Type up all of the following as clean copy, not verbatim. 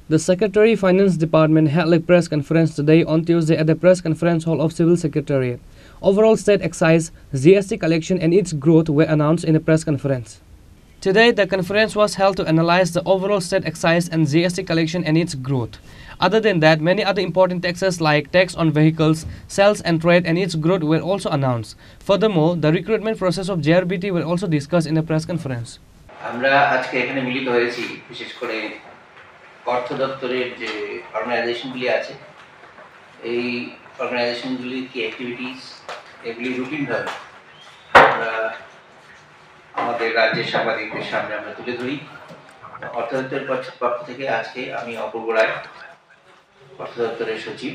The Secretary Finance Department held a press conference today on Tuesday at the Press Conference Hall of Civil Secretariat. Overall state excise, GST collection and its growth were announced in the press conference. Today, the conference was held to analyze the overall state excise and GST collection and its growth. Other than that, many other important taxes like tax on vehicles, sales and trade and its growth were also announced. Furthermore, the recruitment process of JRBT were also discussed in the press conference. আমরা আজকে এখানে মিলিত হয়েছি বিশেষ করে অর্থ দপ্তরের যে অর্গানাইজেশনগুলি আছে এই অর্গানাইজেশনগুলির কি অ্যাক্টিভিটিস এগুলি রুটিনভাবে আমরা আমাদের রাজ্যের সাংবাদিকদের সামনে আমরা তুলে ধরি। অর্থ দপ্তরের পক্ষ থেকে আজকে আমি অপূর্ব রায়, অর্থ দপ্তরের সচিব,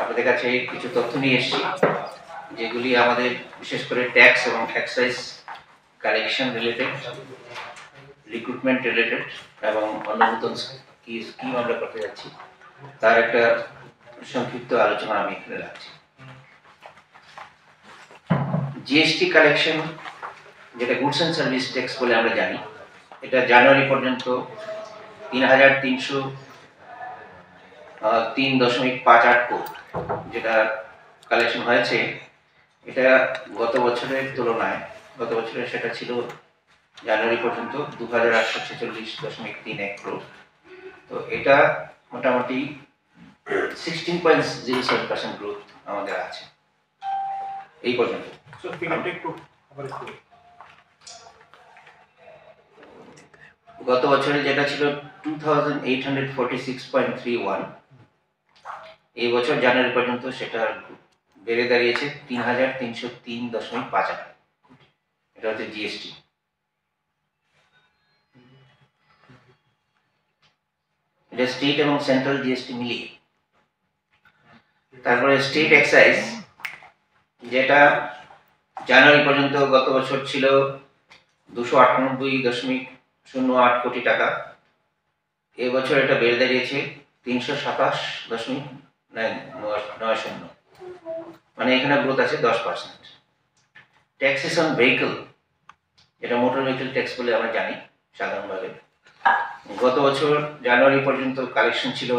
আপনাদের কাছে কিছু তথ্য নিয়ে এসেছি যেগুলি আমাদের বিশেষ করে ট্যাক্স এবং excise collection related, recruitment related এবং অন্য নতুন কি স্কিম আমরা করতে যাচ্ছি তার একটা সংক্ষিপ্ত আলোচনা আমি এখানে রাখছি। জিএসটি কালেকশন, যেটা গুডস অ্যান্ড সার্ভিস ট্যাক্স বলে আমরা জানি, এটা জানুয়ারি পর্যন্ত ৩৩০৩.58 কোটি যেটা কালেকশন হয়েছে। এটা গত বছরের তুলনায় গত বছরে সেটা ছিল জানুয়ারি পর্যন্ত ২,৮৪৬.৩১ ক্রোড়। তো এটা মোটামুটি 16.07% গ্রোথ আমাদের আছে এই পর্যন্ত। গত বছরে যেটা ছিল 2846.31, এই বছর জানুয়ারি পর্যন্ত সেটা বেড়ে দাঁড়িয়েছে ৩,৩০৩.৫৮। এটা হচ্ছে জিএসটি। এটা স্টেট এবং সেন্ট্রাল জিএসটি মিলিয়ে। তারপরে স্টেট এক্সাইজ, যেটা জানুয়ারি পর্যন্ত গত বছর ছিল 298.08 কোটি টাকা, এবছর এটা বেড়ে দাঁড়িয়েছে 327.90, মানে এখানে গ্রোথ আছে 10%। ট্যাক্সেস অন ভেহিকল, এটা মোটর ভেহিকল ট্যাক্স বলে আমরা জানি সাধারণভাবে, গত বছর জানুয়ারি পর্যন্ত কালেকশন ছিল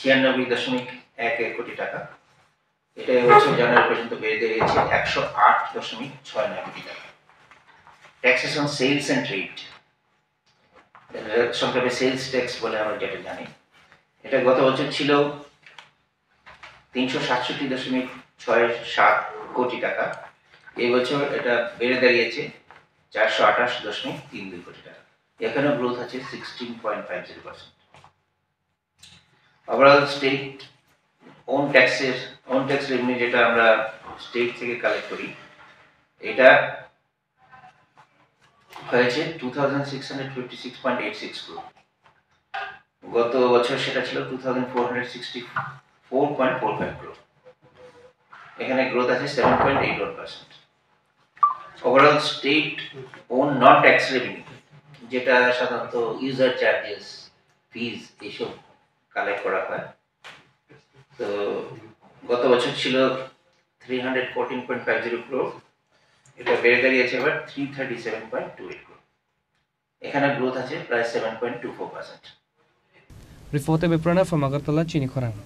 96.11 কোটি টাকা, এটা এবছর জানুয়ারি পর্যন্ত বেড়ে দাঁড়িয়েছে 108.69 কোটি টাকা। Taxes on sales and trade, সংক্ষেপে সেলস ট্যাক্স বলে আমরা যেটা জানি, এটা গত বছর ছিল 367.67 কোটি টাকা, এই বছর এটা বেড়ে দাঁড়িয়েছে 428.32 কোটি টাকা। এখানেও গ্রোথ আছে 16.50%। Overall state own tax revenue, যেটা আমরা স্টেট থেকে কালেক্ট করি, এটা হয়েছে 2656.86 ক্রোড়। গত বছর সেটা ছিল 2464.45 ক্রোড়। এখানে গ্রোথ আছে 7.81%। Overall state own non tax revenue, যেটা সাধারণত ইউজার চার্জেস, ফিজ এইসব কালেক্ট করা হয়, তো গত বছর ছিল 314.50 ক্রোড়, এটা বেড়ে দাঁড়িয়েছে এবার 337.28 ক্রোড়। এখানে গ্রোথ আছে প্রায় 7.24%। Reported by Pranav from Agartala, Chini Khorang.